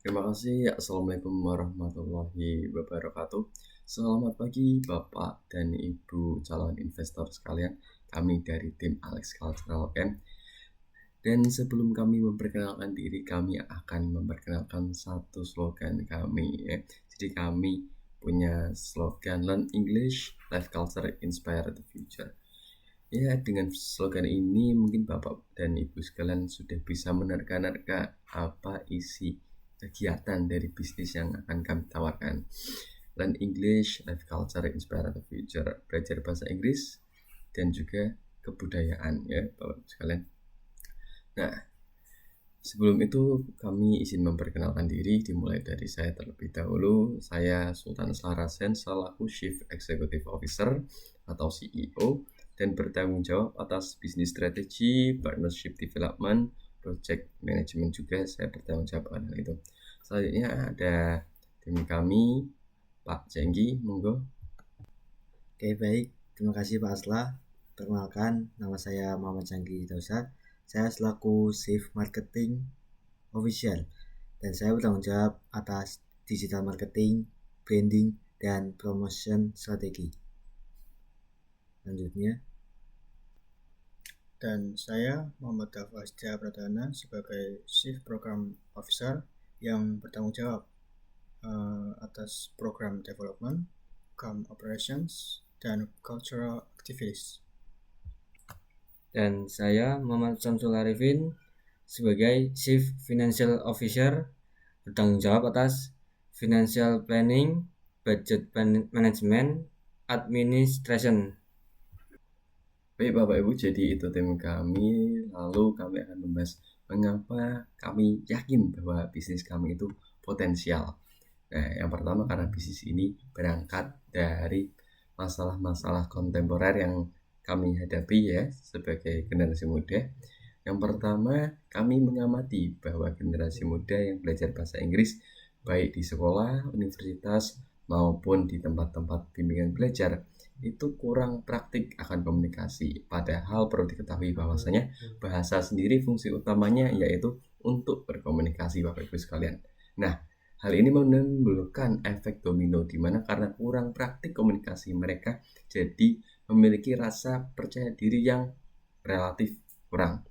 Terima kasih. Assalamualaikum warahmatullahi wabarakatuh. Selamat pagi Bapak dan Ibu calon investor sekalian. Kami dari tim Alex Cultural Camp. Dan sebelum kami memperkenalkan diri, kami akan memperkenalkan satu slogan kami ya. Jadi kami punya slogan Learn English, Life Culture, Inspire the Future. Ya, dengan slogan ini mungkin Bapak dan Ibu sekalian sudah bisa menerka-nerka apa isi kegiatan dari bisnis yang akan kami tawarkan. Learn English, Life Culture, Inspire the Future. Belajar bahasa Inggris dan juga kebudayaan ya Bapak Ibu sekalian. Nah, sebelum itu kami izin memperkenalkan diri, dimulai dari saya terlebih dahulu. Saya Sultan Slarasen selaku Chief Executive Officer atau CEO dan bertanggung jawab atas bisnis strategi, partnership development, project management juga saya bertanggung jawab akan hal itu. Selanjutnya ada tim kami, Pak Jenggi, monggo. Oke, baik. Terima kasih Pak Asla. Perkenalkan, nama saya Muhammad Janggi Dausat. Saya selaku Chief Marketing Official dan saya bertanggung jawab atas digital marketing, branding, dan promotion strategi. Selanjutnya, Dan saya Muhammad Dava Astia Pradana sebagai Chief Program Officer yang bertanggung jawab atas program development, operations, dan cultural activities. Dan saya Muhammad Samsul Arifin sebagai Chief Financial Officer bertanggung jawab atas Financial Planning, Budget Management, Administration. Baik Bapak Ibu, jadi itu tim kami. Lalu kami akan membahas mengapa kami yakin bahwa bisnis kami itu potensial. Nah, yang pertama karena bisnis ini berangkat dari masalah-masalah kontemporer yang kami hadapi ya sebagai generasi muda. Yang pertama, kami mengamati bahwa generasi muda yang belajar bahasa Inggris baik di sekolah, universitas maupun di tempat-tempat bimbingan belajar itu kurang praktik akan komunikasi. Padahal perlu diketahui bahwasanya bahasa sendiri fungsi utamanya yaitu untuk berkomunikasi Bapak Ibu sekalian. Nah, hal ini menimbulkan efek domino di mana karena kurang praktik komunikasi mereka jadi memiliki rasa percaya diri yang relatif kurang.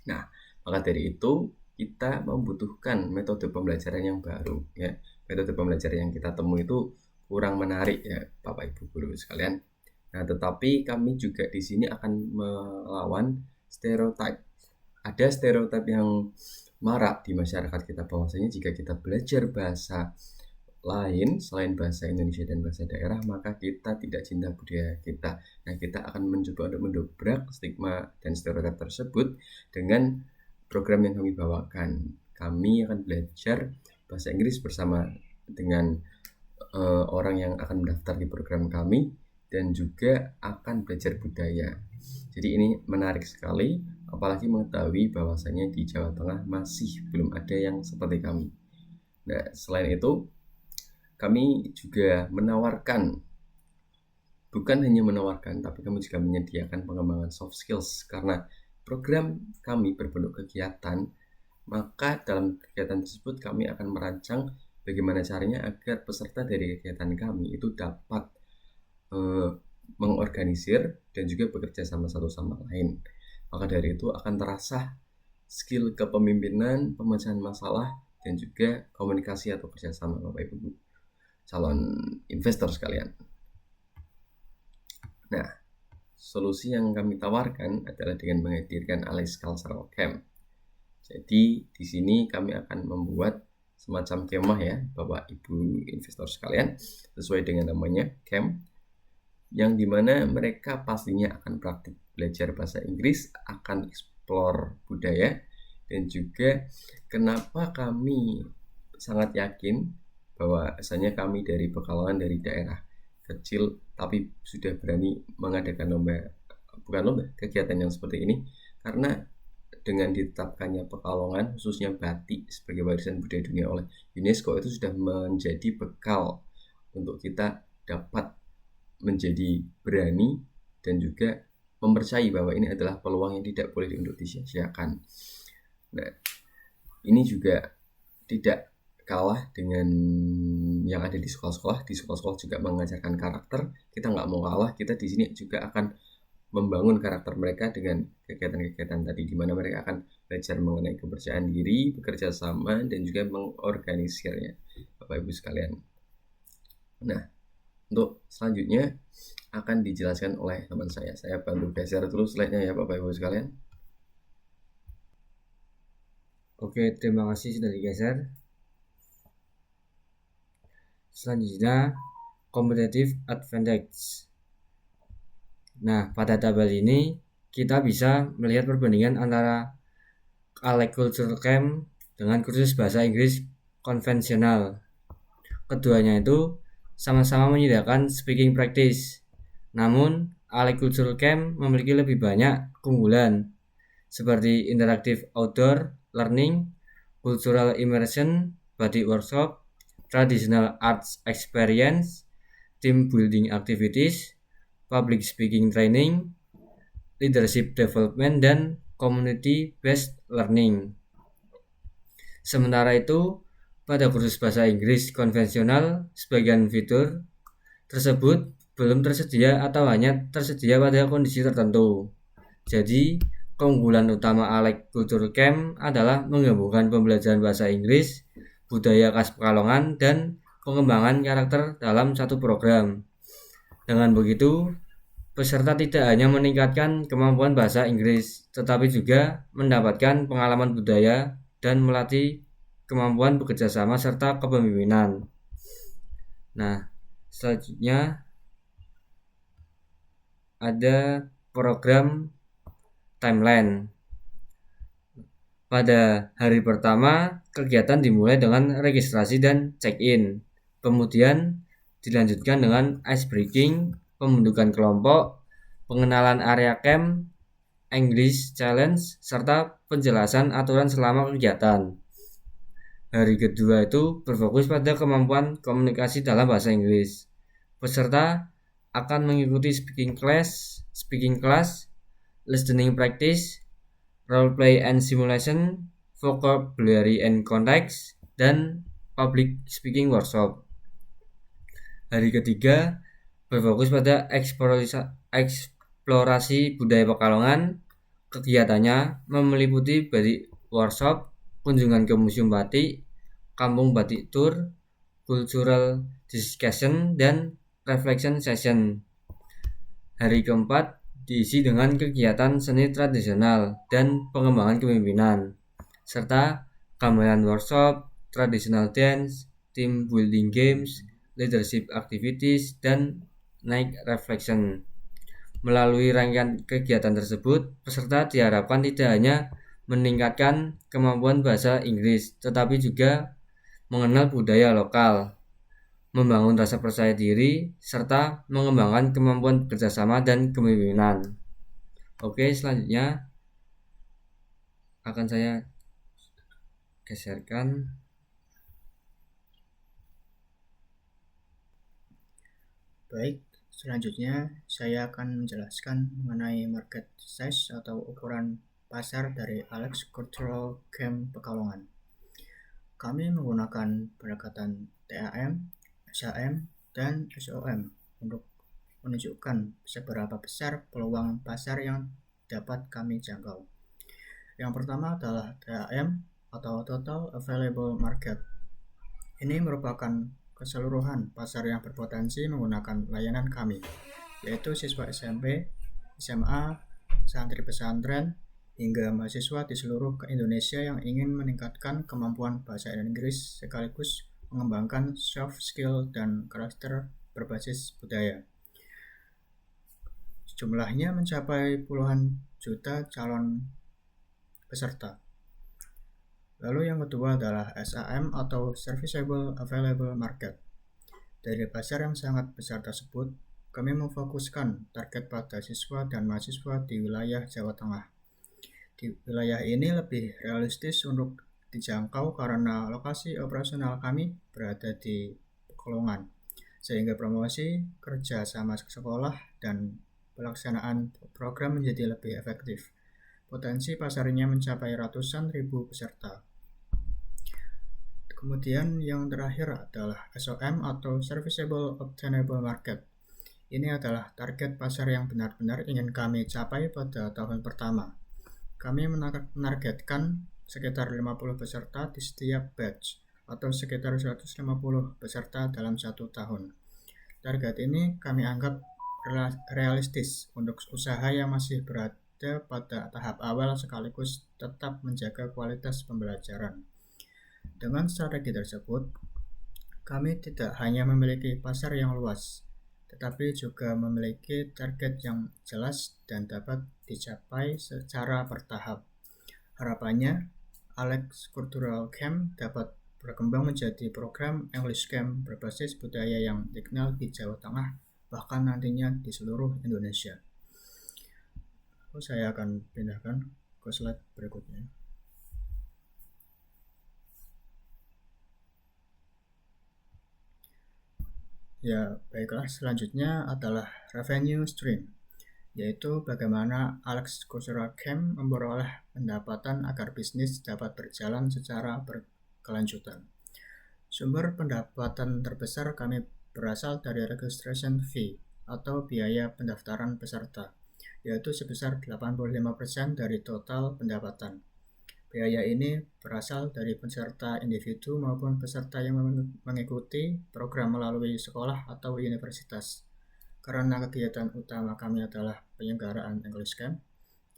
Nah, maka dari itu kita membutuhkan metode pembelajaran yang baru ya. Metode pembelajaran yang kita temui itu kurang menarik ya Bapak Ibu guru sekalian. Nah, tetapi kami juga di sini akan melawan stereotip. Ada stereotip yang marak di masyarakat kita bahwasanya jika kita belajar bahasa lain selain bahasa Indonesia dan bahasa daerah maka kita tidak cinta budaya kita. Nah, kita akan mencoba untuk mendobrak stigma dan stereotip tersebut dengan program yang kami bawakan. Kami akan belajar bahasa Inggris bersama dengan orang yang akan mendaftar di program kami dan juga akan belajar budaya. Jadi ini menarik sekali, apalagi mengetahui bahwasanya di Jawa Tengah masih belum ada yang seperti kami. Nah, selain itu kami juga menawarkan, bukan hanya menawarkan, tapi kami juga menyediakan pengembangan soft skills karena program kami berbentuk kegiatan, maka dalam kegiatan tersebut kami akan merancang bagaimana caranya agar peserta dari kegiatan kami itu dapat mengorganisir dan juga bekerja sama satu sama lain. Maka dari itu akan terasah skill kepemimpinan, pemecahan masalah, dan juga komunikasi atau kerjasama Bapak Ibu calon investor sekalian. Nah, solusi yang kami tawarkan adalah dengan menghadirkan Alex Cultural Camp. Jadi di sini kami akan membuat semacam kemah ya Bapak Ibu investor sekalian sesuai dengan namanya camp yang dimana mereka pastinya akan praktik belajar bahasa Inggris, akan explore budaya dan juga kenapa kami sangat yakin bahwa asalnya kami dari Pekalongan dari daerah kecil tapi sudah berani mengadakan kegiatan yang seperti ini karena dengan ditetapkannya Pekalongan khususnya batik sebagai warisan budaya dunia oleh UNESCO itu sudah menjadi bekal untuk kita dapat menjadi berani dan juga mempercayai bahwa ini adalah peluang yang tidak boleh untuk disia-siakan. Nah, ini juga tidak kalah dengan yang ada di sekolah-sekolah. Di sekolah-sekolah juga mengajarkan karakter. Kita nggak mau kalah. Kita di sini juga akan membangun karakter mereka dengan kegiatan-kegiatan tadi, di mana mereka akan belajar mengenai kepercayaan diri, bekerja sama, dan juga mengorganisirnya, Bapak Ibu sekalian. Nah, untuk selanjutnya akan dijelaskan oleh teman saya. Saya bantu geser terus slide-nya ya Bapak Ibu sekalian. Oke, terima kasih sudah digeser. Selanjutnya, competitive advantage. Nah, pada tabel ini kita bisa melihat perbandingan antara Alec Cultural Camp dengan kursus bahasa Inggris konvensional. Keduanya itu sama-sama menyediakan speaking practice. Namun, Alec Cultural Camp memiliki lebih banyak keunggulan seperti interactive outdoor learning, cultural immersion, body workshop, traditional arts experience, team building activities, public speaking training, leadership development, dan community-based learning. Sementara itu, pada kursus bahasa Inggris konvensional, sebagian fitur tersebut belum tersedia atau hanya tersedia pada kondisi tertentu. Jadi, keunggulan utama Alec Cultural Camp adalah menggabungkan pembelajaran bahasa Inggris, budaya khas Pekalongan, dan pengembangan karakter dalam satu program. Dengan begitu, peserta tidak hanya meningkatkan kemampuan bahasa Inggris, tetapi juga mendapatkan pengalaman budaya dan melatih kemampuan bekerja sama serta kepemimpinan. Nah, selanjutnya ada program timeline. Pada hari pertama, kegiatan dimulai dengan registrasi dan check-in. Kemudian dilanjutkan dengan ice breaking, pembentukan kelompok, pengenalan area camp, English challenge, serta penjelasan aturan selama kegiatan. Hari kedua itu berfokus pada kemampuan komunikasi dalam bahasa Inggris. Peserta akan mengikuti speaking class, listening practice, role play and simulation, vocabulary and context, dan public speaking workshop. Hari ketiga berfokus pada eksplorasi budaya Pekalongan. Kegiatannya meliputi body workshop, kunjungan ke museum batik, kampung batik tour, cultural discussion, dan reflection session. Hari keempat diisi dengan kegiatan seni tradisional dan pengembangan kepemimpinan, serta gamelan workshop, traditional dance, team building games, leadership activities, dan night reflection. Melalui rangkaian kegiatan tersebut, peserta diharapkan tidak hanya meningkatkan kemampuan bahasa Inggris, tetapi juga mengenal budaya lokal, membangun rasa percaya diri, serta mengembangkan kemampuan bekerjasama dan kepemimpinan. Oke, selanjutnya akan saya geserkan. Baik, selanjutnya saya akan menjelaskan mengenai market size atau ukuran pasar dari Alec Cultural Camp Pekalongan. Kami menggunakan pendekatan TAM, SAM, dan SOM untuk menunjukkan seberapa besar peluang pasar yang dapat kami jangkau. Yang pertama adalah TAM atau Total Available Market. Ini merupakan keseluruhan pasar yang berpotensi menggunakan layanan kami, yaitu siswa SMP, SMA, santri pesantren, hingga mahasiswa di seluruh Indonesia yang ingin meningkatkan kemampuan bahasa Inggris sekaligus mengembangkan soft skill dan karakter berbasis budaya. Jumlahnya mencapai puluhan juta calon peserta. Lalu yang kedua adalah SAM atau Serviceable Available Market. Dari pasar yang sangat besar tersebut, kami memfokuskan target pada siswa dan mahasiswa di wilayah Jawa Tengah. Di wilayah ini lebih realistis untuk dijangkau karena lokasi operasional kami berada di Pekalongan, sehingga promosi, kerja sama sekolah, dan pelaksanaan program menjadi lebih efektif. Potensi pasarnya mencapai ratusan ribu peserta. Kemudian yang terakhir adalah SOM atau Serviceable Obtainable Market. Ini adalah target pasar yang benar-benar ingin kami capai pada tahun pertama. Kami menargetkan sekitar 50 peserta di setiap batch atau sekitar 150 peserta dalam 1 tahun. Target ini kami anggap realistis untuk usaha yang masih berada pada tahap awal sekaligus tetap menjaga kualitas pembelajaran. Dengan strategi tersebut, kami tidak hanya memiliki pasar yang luas, tetapi juga memiliki target yang jelas dan dapat dicapai secara bertahap. Harapannya, Alex Cultural Camp dapat berkembang menjadi program English Camp berbasis budaya yang dikenal di Jawa Tengah, bahkan nantinya di seluruh Indonesia. Saya akan pindahkan ke slide berikutnya. Ya, baiklah, selanjutnya adalah revenue stream, yaitu bagaimana Alex Cultural Camp memperoleh pendapatan agar bisnis dapat berjalan secara berkelanjutan. Sumber pendapatan terbesar kami berasal dari registration fee atau biaya pendaftaran peserta, yaitu sebesar 85% dari total pendapatan. Biaya ini berasal dari peserta individu maupun peserta yang mengikuti program melalui sekolah atau universitas. Karena kegiatan utama kami adalah penyelenggaraan English Camp,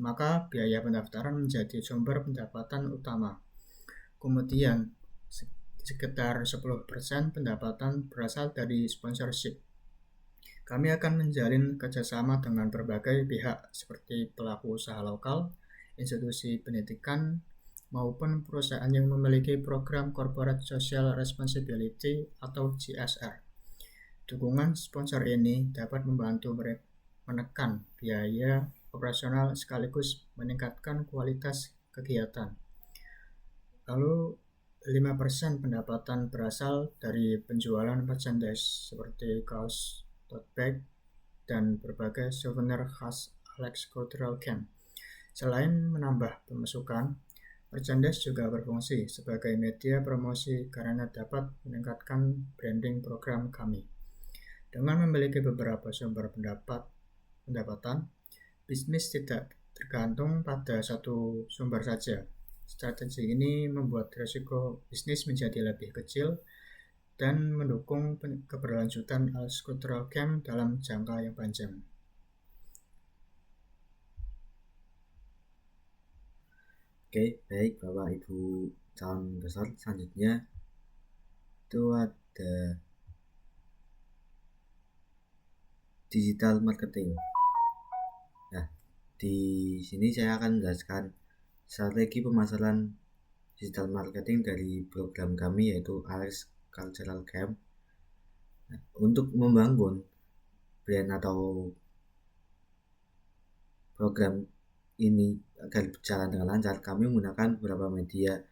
maka biaya pendaftaran menjadi sumber pendapatan utama. Kemudian, sekitar 10% pendapatan berasal dari sponsorship. Kami akan menjalin kerjasama dengan berbagai pihak seperti pelaku usaha lokal, institusi pendidikan, maupun perusahaan yang memiliki program Corporate Social Responsibility atau CSR. Dukungan sponsor ini dapat membantu menekan biaya operasional sekaligus meningkatkan kualitas kegiatan. Lalu 5% pendapatan berasal dari penjualan merchandise seperti kaos, tote bag, dan berbagai souvenir khas Alex Cultural Camp. Selain menambah pemasukan, merchandise juga berfungsi sebagai media promosi karena dapat meningkatkan branding program kami. Dengan memiliki beberapa sumber pendapatan, bisnis tidak tergantung pada satu sumber saja. Strategi ini membuat risiko bisnis menjadi lebih kecil dan mendukung keberlanjutan Alex Cultural Camp dalam jangka yang panjang. Oke, baik Bapak Ibu calon investor. Selanjutnya itu ada digital marketing. Nah, di sini saya akan menjelaskan strategi pemasaran digital marketing dari program kami yaitu Alex Cultural Camp. Nah, untuk membangun brand atau program ini agar berjalan dengan lancar, kami menggunakan beberapa media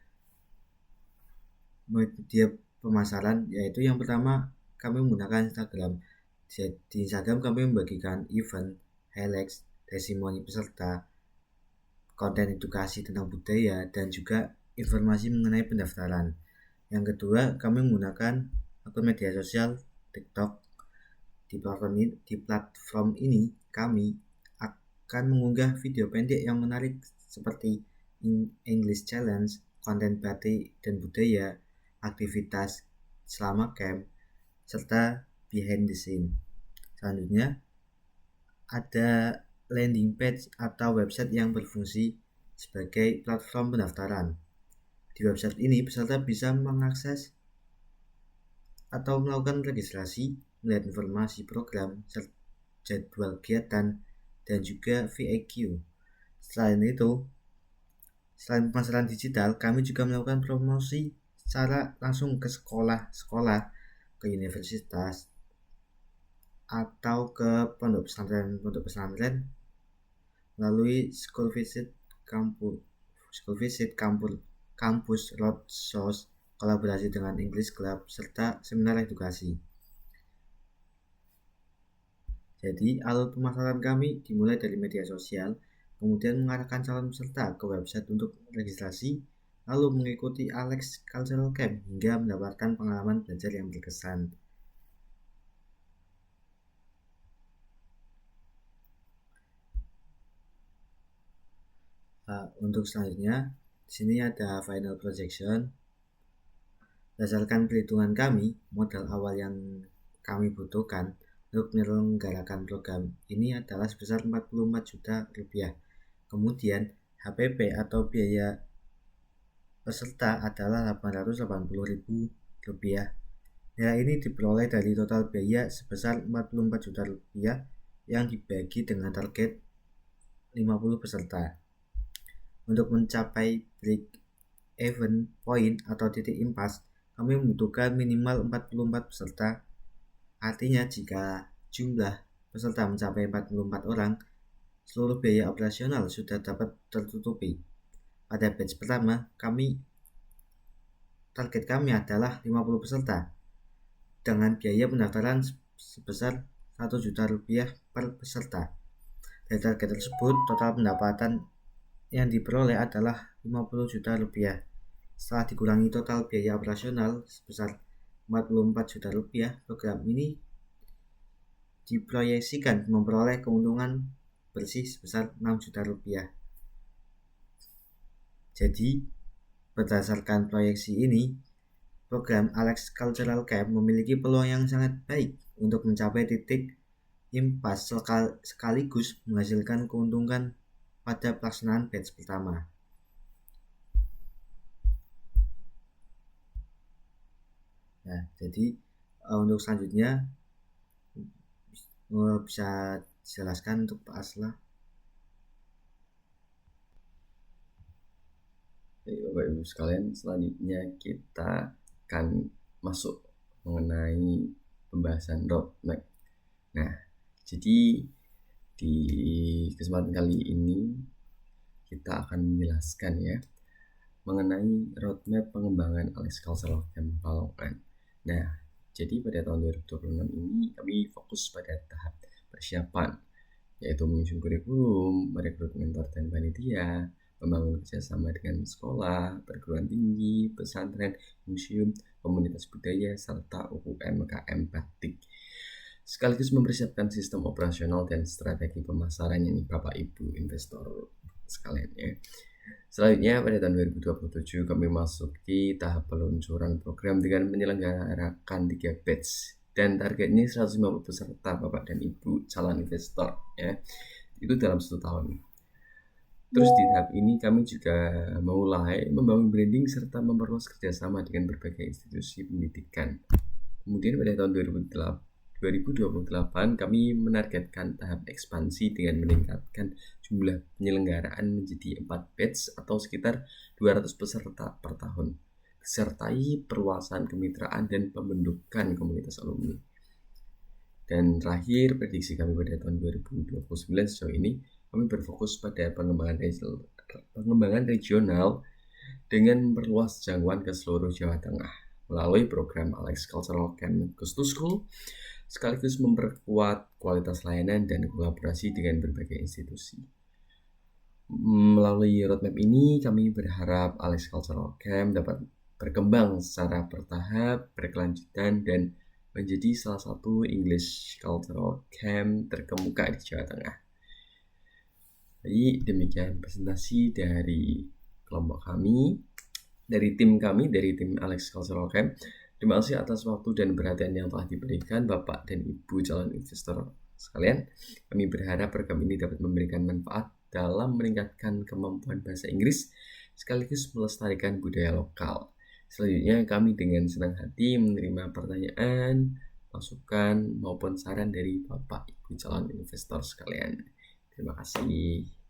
pemasaran, yaitu yang pertama kami menggunakan Instagram. Di Instagram kami membagikan event, highlights, testimoni peserta, konten edukasi tentang budaya, dan juga informasi mengenai pendaftaran. Yang kedua, kami menggunakan akun media sosial TikTok. Di platform ini kami akan mengunggah video pendek yang menarik seperti English Challenge, konten batik dan budaya, aktivitas selama camp, serta behind the scene. Selanjutnya, ada landing page atau website yang berfungsi sebagai platform pendaftaran. Di website ini, peserta bisa mengakses atau melakukan registrasi, melihat informasi program, jadwal kegiatan, dan juga FAQ. Selain pemasaran digital, kami juga melakukan promosi secara langsung ke sekolah-sekolah, ke universitas, atau ke pondok pesantren melalui school visit kampus, roadshows, kolaborasi dengan English Club, serta seminar edukasi. Jadi, alur pemasaran kami dimulai dari media sosial, kemudian mengarahkan calon peserta ke website untuk registrasi, lalu mengikuti Alex Cultural Camp hingga mendapatkan pengalaman belajar yang berkesan. Untuk selanjutnya, di sini ada final projection. Berdasarkan perhitungan kami, modal awal yang kami butuhkan untuk menyelenggarakan program ini adalah sebesar 44 juta rupiah. Kemudian HPP atau biaya peserta adalah 880.000 rupiah. Nilai ini diperoleh dari total biaya sebesar 44 juta rupiah yang dibagi dengan target 50 peserta. Untuk mencapai break even point atau titik impas, kami membutuhkan minimal 44 peserta. Artinya jika jumlah peserta mencapai 44 orang, seluruh biaya operasional sudah dapat tertutupi. Pada batch pertama, target kami adalah 50 peserta dengan biaya pendaftaran sebesar 1 juta rupiah per peserta. Dari target tersebut, total pendapatan yang diperoleh adalah 50 juta rupiah. Setelah dikurangi total biaya operasional sebesar 44 juta rupiah, program ini diproyeksikan memperoleh keuntungan bersih sebesar 6 juta rupiah. Jadi, berdasarkan proyeksi ini, program Alex Cultural Camp memiliki peluang yang sangat baik untuk mencapai titik impas sekaligus menghasilkan keuntungan pada pelaksanaan batch pertama. Nah, jadi untuk selanjutnya bisa dijelaskan untuk Pak Asla. Bapak Ibu sekalian, selanjutnya kita akan masuk mengenai pembahasan roadmap. Nah, jadi di kesempatan kali ini kita akan menjelaskan ya mengenai roadmap pengembangan Alex Cultural Camp Pekalongan. Nah, jadi pada tahun 2026 ini kami fokus pada tahap persiapan, yaitu menyusun kurikulum, merekrut mentor dan panitia, membangun kerjasama dengan sekolah, perguruan tinggi, pesantren, museum, komunitas budaya, serta UMKM batik. Sekaligus mempersiapkan sistem operasional dan strategi pemasaran ini Bapak Ibu investor sekalian ya. Selanjutnya pada tahun 2027 kami masuki tahap peluncuran program dengan menyelenggarakan 3 batch dan targetnya 150 peserta Bapak dan Ibu calon investor ya. Itu dalam 1 tahun. Terus di tahap ini kami juga mulai membangun branding serta memperluas kerjasama dengan berbagai institusi pendidikan. Kemudian pada tahun 2028 kami menargetkan tahap ekspansi dengan meningkatkan jumlah penyelenggaraan menjadi 4 batch atau sekitar 200 peserta per tahun, disertai perluasan kemitraan dan pembentukan komunitas alumni. Dan terakhir, prediksi kami pada tahun 2029 sejauh ini kami berfokus pada pengembangan regional dengan memperluas jangkauan ke seluruh Jawa Tengah melalui program Alex Cultural Camp Goes to School, sekaligus memperkuat kualitas layanan dan kolaborasi dengan berbagai institusi. Melalui roadmap ini, kami berharap Alex Cultural Camp dapat berkembang secara bertahap, berkelanjutan, dan menjadi salah satu English Cultural Camp terkemuka di Jawa Tengah. Jadi demikian presentasi dari kelompok kami, dari tim Alex Cultural Camp. Terima kasih atas waktu dan perhatian yang telah diberikan Bapak dan Ibu calon investor sekalian. Kami berharap program ini dapat memberikan manfaat dalam meningkatkan kemampuan bahasa Inggris sekaligus melestarikan budaya lokal. Selanjutnya kami dengan senang hati menerima pertanyaan, masukan maupun saran dari Bapak Ibu calon investor sekalian. Terima kasih.